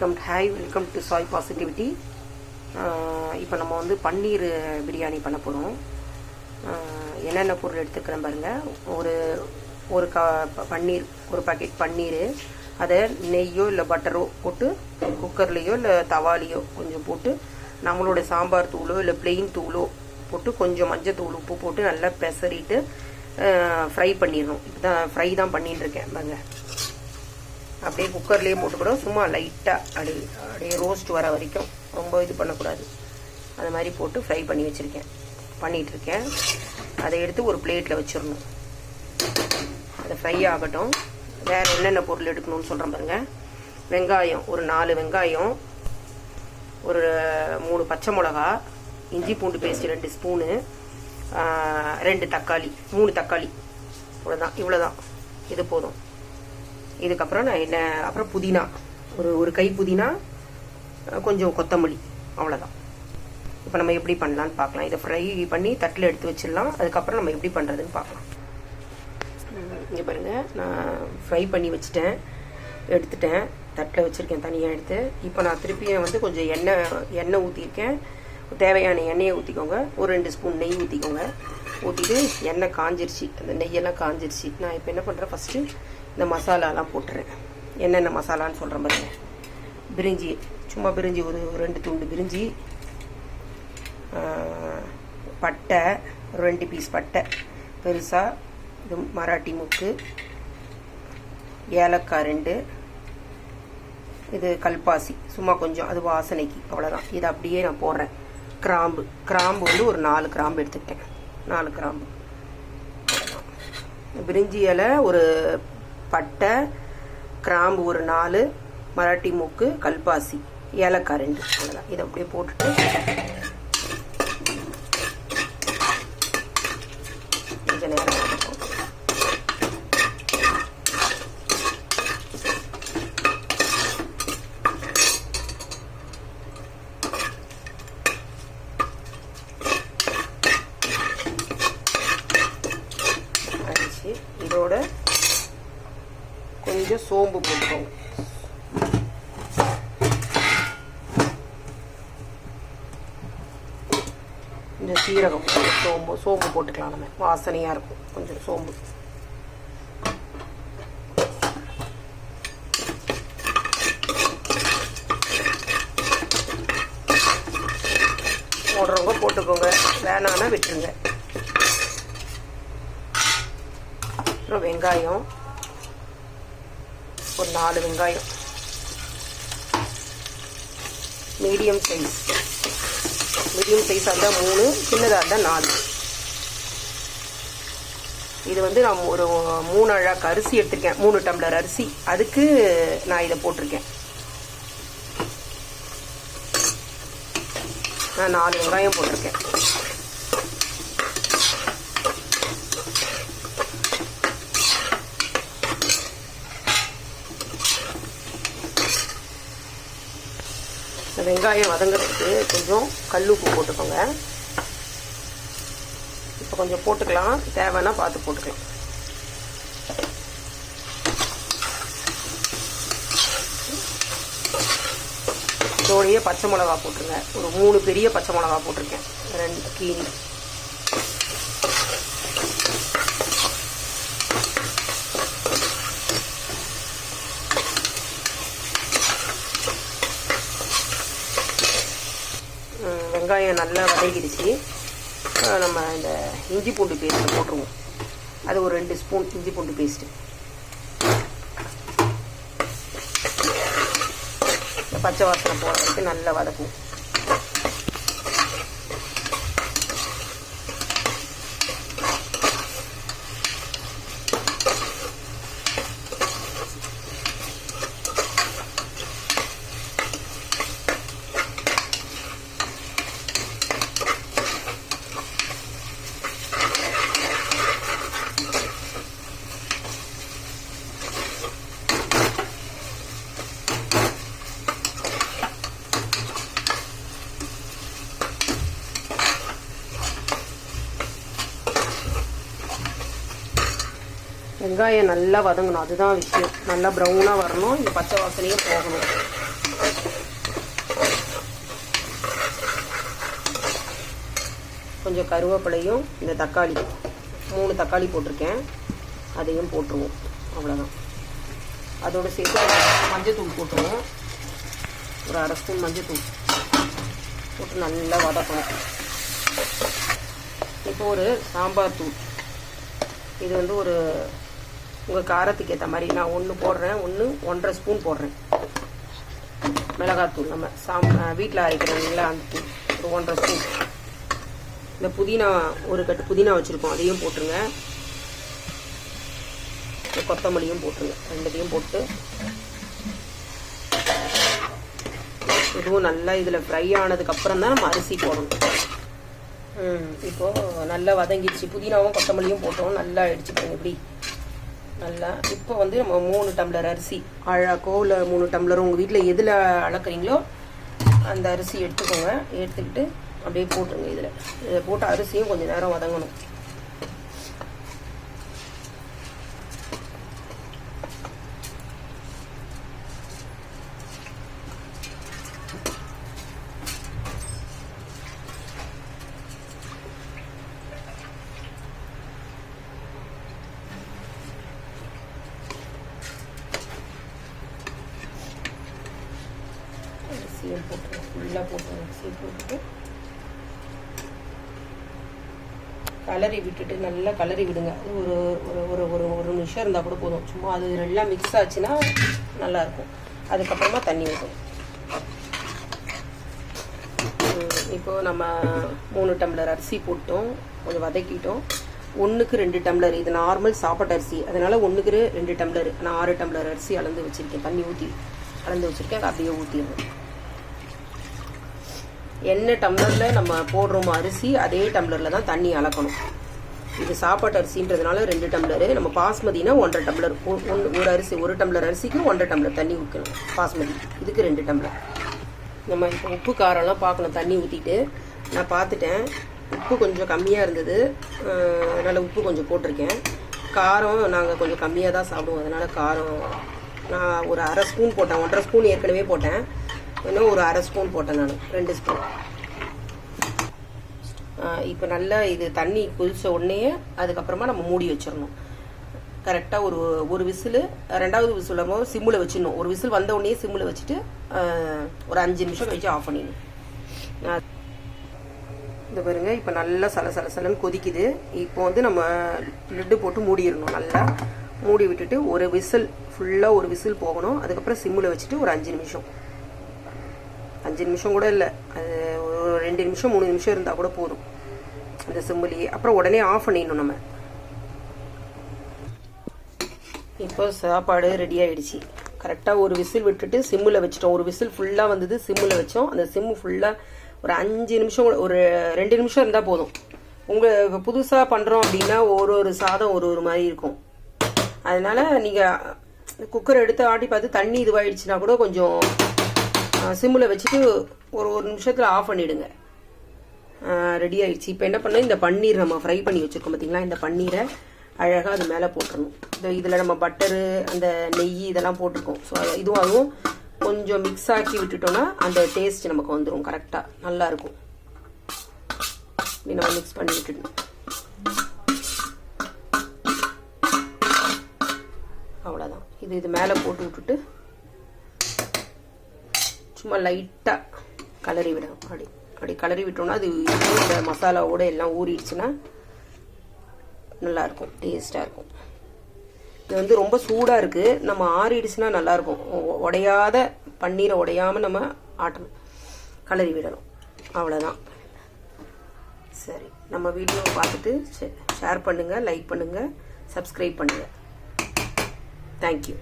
Welcome to Sai positivity. இப்போ நம்ம வந்து பன்னீர் பிரியாணி பண்ண போகிறோம். என்னென்ன பொருள் எடுத்துக்கிறேன் பாருங்கள். ஒரு பன்னீர், ஒரு பாக்கெட் பன்னீர், அதை நெய்யோ இல்லை பட்டரோ போட்டு குக்கர்லேயோ இல்லை தவாலியோ கொஞ்சம் போட்டு நம்மளோட சாம்பார் தூளோ இல்லை பிளெயின் தூளோ போட்டு கொஞ்சம் மஞ்சள் தூள் உப்பு போட்டு நல்லா பெசரிட்டு ஃப்ரை பண்ணிடணும். இப்போ தான் ஃப்ரை தான் பண்ணிட்டு இருக்கேன் பாருங்க. அப்படியே குக்கர்லேயே போட்டு கூட சும்மா லைட்டாக அப்படியே ரோஸ்ட் வர வரைக்கும், ரொம்ப இது பண்ணக்கூடாது. அது மாதிரி போட்டு ஃப்ரை பண்ணி பண்ணிகிட்ருக்கேன். அதை எடுத்து ஒரு பிளேட்டில் வச்சிடணும். அதை ஃப்ரை ஆகட்டும். வேறு என்னென்ன பொருள் எடுக்கணும்னு சொல்கிறேன் பாருங்கள். வெங்காயம், ஒரு 4 வெங்காயம், ஒரு 3 பச்சை மிளகா, இஞ்சி பூண்டு பேஸ்ட் 2 ஸ்பூனு, 2 தக்காளி, 3 தக்காளி, இவ்வளோதான். இது போதும். இதுக்கப்புறம் நான் அப்புறம் புதினா, ஒரு கை புதினா, கொஞ்சம் கொத்தமல்லி, அவ்வளோதான். இப்போ நம்ம எப்படி பண்ணலான்னு பார்க்கலாம். இதை ஃப்ரை பண்ணி தட்டில் எடுத்து வச்சிடலாம். அதுக்கப்புறம் நம்ம எப்படி பண்ணுறதுன்னு பார்க்கலாம். இங்கே பாருங்கள், நான் ஃப்ரை பண்ணி வச்சுட்டேன், எடுத்துட்டேன், தட்டில் வச்சுருக்கேன் தனியாக எடுத்து. இப்போ நான் திருப்பியும் வந்து கொஞ்சம் எண்ணெய் ஊற்றிருக்கேன். தேவையான எண்ணெயை ஊற்றிக்கோங்க. ஒரு 2 ஸ்பூன் நெய் ஊற்றிக்கோங்க. ஊற்றிட்டு எண்ணெய் காஞ்சிருச்சு, அந்த நெய்யெல்லாம் காஞ்சிருச்சு. நான் இப்போ என்ன பண்ணுறேன், ஃபஸ்ட்டு இந்த மசாலாலாம் போட்டுறேன். என்னென்ன மசாலான்னு சொல்கிறேன் பாருங்க. பிரிஞ்சி, சும்மா பிரிஞ்சி ஒரு 2 துண்டு பிரிஞ்சி, பட்டை, ஒரு 2 பீஸ் பட்டை பெருசாக, இது மராட்டி முக்கு, ஏலக்காய் 2, இது கல்பாசி சும்மா கொஞ்சம், அது வாசனைக்கு, அவ்வளோதான். இது அப்படியே நான் போடுறேன். கிராம்பு வந்து ஒரு 4 கிராம்பு எடுத்துக்கிட்டேன். 4 கிராம்பு, பிரிஞ்சி இலை, ஒரு பட்டை, கிராம்பு ஒரு 4, மராட்டி மூக்கு, கல்பாசி, ஏலக்காய் 2, அவ்வளோதான். இதை அப்படியே போட்டுட்டு கொஞ்சம் நேரம் இதோட கொஞ்சம் சோம்பு போட்டுக்கோங்க. இந்த சீரகம், சோம்பு போட்டுக்கலாம். நம்ம வாசனையாக இருக்கும் கொஞ்சம் சோம்பு. போடுறவங்க போட்டுக்கோங்க, வேணான்னா விட்டுருங்க. அப்புறம் வெங்காயம், ஒரு 4 வெங்காயம், மீடியம் சைஸாக இருந்தால் 3, சின்னதாக இருந்தால் 4. இது வந்து நான் ஒரு 3 அழாக்கு அரிசி எடுத்திருக்கேன், 3 டம்ளர் அரிசி. அதுக்கு நான் இதை போட்டிருக்கேன். நான் 4 வெங்காயம் போட்டிருக்கேன். வெங்காயம் வதங்கிறதுக்கு கொஞ்சம் கல்லுப்பு போட்டுக்கோங்க. இப்போ கொஞ்சம் போட்டுக்கலாம், தேவைன்னா பார்த்து போட்டுக்கலாம். இதோடையே பச்சை மிளகா போட்டுருங்க. ஒரு 3 பெரிய பச்சை மிளகா போட்டிருக்கேன், 2 கீரி. வெங்காயம் நல்லா வதங்கிடுச்சு. நம்ம இந்த இஞ்சி பூண்டு பேஸ்ட்டு போட்டுருவோம். அது ஒரு 2 ஸ்பூன் இஞ்சி பூண்டு பேஸ்ட்டு. பச்சை வாசனை போகிற வரைக்கும் நல்லா வதக்குவோம். வெங்காயம் நல்லா வதங்கணும், அதுதான் விஷயம். நல்லா ப்ரௌனாக வரணும், இந்த பச்சை வாசனையும் போகணும். கொஞ்சம் கருவேப்பிலையும் இந்த தக்காளி 3 தக்காளி போட்டிருக்கேன், அதையும் போட்டுருவோம். அவ்வளோதான். அதோடு சேர்த்து மஞ்சத்தூள் போட்டுருவோம். ஒரு 1/2 ஸ்பூன் மஞ்சத்தூள் போட்டு நல்லா வதக்கணும். இப்போ ஒரு சாம்பார் தூள், இது வந்து ஒரு உங்கள் காரத்துக்கு ஏற்ற மாதிரி நான் 1 போடுறேன், 1.5 ஸ்பூன் போடுறேன். மிளகாத்தூள் நம்ம வீட்டில் அரைக்கிறோம்ல அந்த தூள் ஒரு 1.5 ஸ்பூன். இந்த புதினா ஒரு கட்டு புதினா வச்சுருக்கோம், அதையும் போட்டுருங்க. கொத்தமல்லியும் போட்டுருங்க. 2த்தையும் போட்டு இதுவும் நல்லா இதில் ஃப்ரை ஆனதுக்கப்புறம் தான் நம்ம அரிசி போடணும். இப்போது நல்லா வதங்கிடுச்சு. புதினாவும் கொத்தமல்லியும் போட்டோம், நல்லா அடிச்சுக்கோங்க இப்படி நல்லா. இப்போ வந்து நம்ம 3 டம்ளர் அரிசி அழகோ இல்லை 3 டம்ளர் உங்கள் வீட்டில் எதில் அளக்குறீங்களோ அந்த அரிசி எடுத்துக்கோங்க. எடுத்துக்கிட்டு அப்படியே போட்டுருங்க. இதை போட்டு அரிசியும் கொஞ்சம் நேரம் வதங்கணும். அரிசியும் போட்டுருவோம், ஃபுல்லாக போட்டுருவோம். அரிசி போட்டுட்டு கலரி விட்டுட்டு நல்லா கலரி விடுங்க. ஒரு ஒரு ஒரு ஒரு நிமிஷம் இருந்தால் கூட போதும். சும்மா அது நல்லா மிக்ஸ் ஆச்சுன்னா நல்லாயிருக்கும். அதுக்கப்புறமா தண்ணி ஊற்றணும். இப்போது நம்ம 3 டம்ளர் அரிசி போட்டோம், கொஞ்சம் வதக்கிட்டோம். 1க்கு 2 டம்ளர், இது நார்மல் சாப்பாட்டு அரிசி, அதனால் 1க்கு 2 டம்ளர். நான் 6 டம்ளர் அரிசி அளந்து வச்சுருக்கேன், தண்ணி ஊற்றி அளந்து வச்சுருக்கேன். அப்படியே ஊற்றிடுவேன். என்ன டம்ளரில் நம்ம போடுறோமோ அரிசி அதே டம்ளரில் தான் தண்ணி அளக்கணும். இது சாப்பாட்டு அரிசின்றதுனால 2 டம்ளரு. நம்ம பாஸ்மதினா 1.5 டம்ளர். ஒரு அரிசி 1 டம்ளர் அரிசிக்கு 1.5 டம்ளர் தண்ணி ஊற்றணும். பாஸ்மதி இதுக்கு 2 டம்ளர். நம்ம இப்போ உப்பு காரம்லாம் பார்க்கணும். தண்ணி ஊற்றிட்டு நான் பார்த்துட்டேன், உப்பு கொஞ்சம் கம்மியாக இருந்தது, அதனால் உப்பு கொஞ்சம் போட்டிருக்கேன். காரம் நாங்கள் கொஞ்சம் கம்மியாக தான் சாப்பிடுவோம், அதனால் காரம் நான் ஒரு 1/2 ஸ்பூன் போட்டேன். 1.5 ஸ்பூன் ஏற்கனவே போட்டேன், இன்னும் ஒரு 1/2 ஸ்பூன் போட்டேன் நான், 2 ஸ்பூன். இப்போ நல்லா இது தண்ணி கொதிச்ச உடனே அதுக்கப்புறமா நம்ம மூடி வச்சிடணும். கரெக்டாக ஒரு விசில், 2வது விசில் சிம்மில் வச்சிடணும். ஒரு விசில் வந்த உடனே சிம்மில் வச்சுட்டு ஒரு 5 நிமிஷம் கழிச்சு ஆஃப் பண்ணிடணும். இந்த பாருங்க, இப்போ நல்லா சலசலன்னு கொதிக்குது. இப்போ வந்து நம்ம லிட்டு போட்டு மூடிடணும். நல்லா மூடி விட்டுட்டு ஒரு விசில், ஃபுல்லாக ஒரு விசில் போகணும். அதுக்கப்புறம் சிம்மில் வச்சுட்டு ஒரு 5 நிமிஷம், 5 நிமிஷம் கூட இல்லை, அது ஒரு 2 நிமிஷம் 3 நிமிஷம் இருந்தால் கூட போதும் அந்த சிம்மிலேயே. அப்புறம் உடனே ஆஃப் பண்ணிடணும் நம்ம. இப்போ சாப்பாடு ரெடி ஆகிடுச்சு. கரெக்டாக ஒரு விசில் விட்டுட்டு சிம்மில் வச்சிட்டோம். ஒரு விசில் ஃபுல்லாக வந்தது, சிம்மில் வச்சோம். அந்த சிம்மு ஃபுல்லாக ஒரு 5 நிமிஷம், ஒரு 2 நிமிஷம் இருந்தால் போதும். உங்கள் இப்போ புதுசாக பண்ணுறோம் அப்படின்னா ஒரு சாதம் ஒரு மாதிரி இருக்கும். அதனால் நீங்கள் குக்கர் எடுத்து ஆட்டி பார்த்து தண்ணி இதுவாகிடுச்சுன்னா கூட கொஞ்சம் சிம்மில் வச்சுட்டு ஒரு நிமிஷத்தில் ஆஃப் பண்ணிவிடுங்க. ரெடி ஆகிடுச்சு. இப்போ என்ன பண்ண, இந்த பன்னீர் நம்ம ஃப்ரை பண்ணி வச்சுருக்கோம் பார்த்தீங்களா, இந்த பன்னீரை அழகாக அது மேலே போட்டுடணும். இதில் நம்ம பட்டரு, அந்த நெய் இதெல்லாம் போட்டிருக்கோம். ஸோ அதுவும் கொஞ்சம் மிக்ஸ் ஆக்கி விட்டுட்டோன்னா அந்த டேஸ்ட் நமக்கு வந்துடும், கரெக்டாக நல்லாயிருக்கும். இப்படி நம்ம மிக்ஸ் பண்ணி விட்டுடணும். அவ்வளோதான். இது மேலே போட்டு விட்டுட்டு சும்மா லைட்டாக கலரி விடும். அப்படி கலரி விட்டோம்னா அது இந்த மசாலாவோடு எல்லாம் ஊறிடுச்சுன்னா நல்லாயிருக்கும், டேஸ்ட்டாக இருக்கும். இது வந்து ரொம்ப சூடாக இருக்குது, நம்ம ஆறிடுச்சுன்னா நல்லாயிருக்கும். உடையாத பன்னீரை உடையாமல் நம்ம ஆட்டணும், கலரி விடணும். அவ்வளோதான். சரி, நம்ம வீடியோ பார்த்துட்டு ஷேர் பண்ணுங்கள், லைக் பண்ணுங்கள், சப்ஸ்கிரைப் பண்ணுங்கள். தேங்க்யூ.